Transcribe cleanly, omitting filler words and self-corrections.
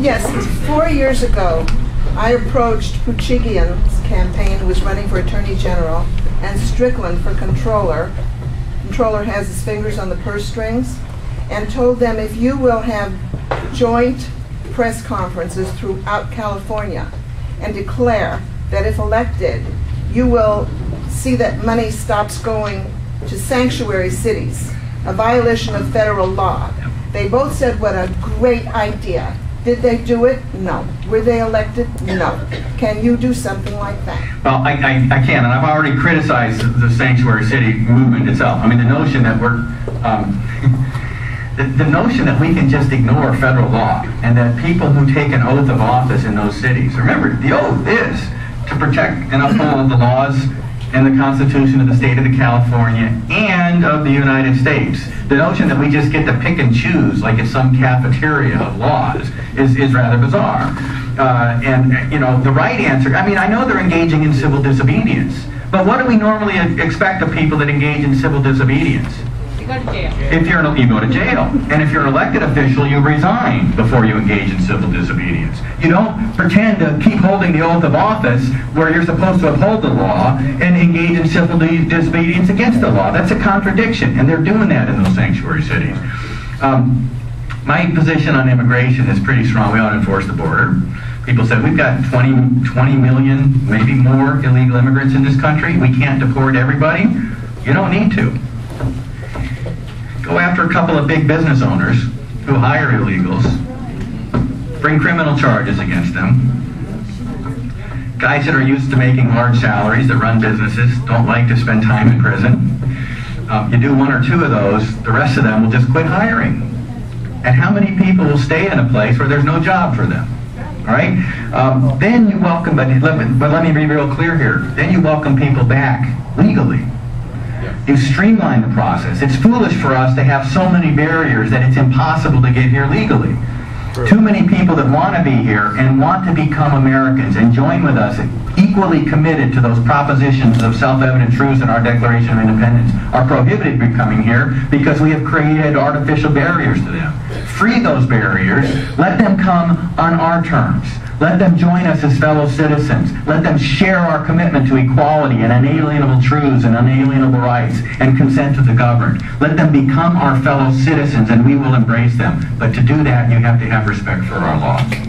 Yes, 4 years ago, I approached Puchigian's campaign, who was running for Attorney General, and Strickland for Controller. Controller has his fingers on the purse strings, and told them, if you will have joint press conferences throughout California and declare that if elected, you will see that money stops going to sanctuary cities, a violation of federal law. They both said, what a great idea. Did they do it? No. Were they elected? No. Can you do something like that? Well, I can, and I've already criticized the sanctuary city movement itself. I mean, the notion that we're, the notion that we can just ignore federal law, and that people who take an oath of office in those cities, remember, the oath is to protect and uphold the laws and the Constitution of the state of California and of the United States. The notion that we just get to pick and choose like it's some cafeteria of laws is rather bizarre. And you know, the right answer, I mean, I know they're engaging in civil disobedience, but what do we normally expect of people that engage in civil disobedience? Go to jail. You go to jail. And if you're an elected official, you resign before you engage in civil disobedience. You don't pretend to keep holding the oath of office where you're supposed to uphold the law and engage in civil disobedience against the law. That's a contradiction, and they're doing that in those sanctuary cities. My position on immigration is pretty strong. We ought to enforce the border. People said, we've got 20 million, maybe more illegal immigrants in this country. We can't deport everybody. You don't need to. Go after a couple of big business owners who hire illegals, bring criminal charges against them. Guys that are used to making large salaries, that run businesses, don't like to spend time in prison. You do one or two of those, the rest of them will just quit hiring. And how many people will stay in a place where there's no job for them? All right? Then you welcome, but let me be real clear here, then you welcome people back legally. You streamline the process. It's foolish for us to have so many barriers that it's impossible to get here legally. Too many people that want to be here and want to become Americans and join with us, equally committed to those propositions of self-evident truths in our Declaration of Independence, are prohibited from coming here because we have created artificial barriers to them. Free those barriers. Let them come on our terms. Let them join us as fellow citizens. Let them share our commitment to equality and unalienable truths and unalienable rights and consent to the governed. Let them become our fellow citizens, and we will embrace them. But to do that, you have to have respect for our laws.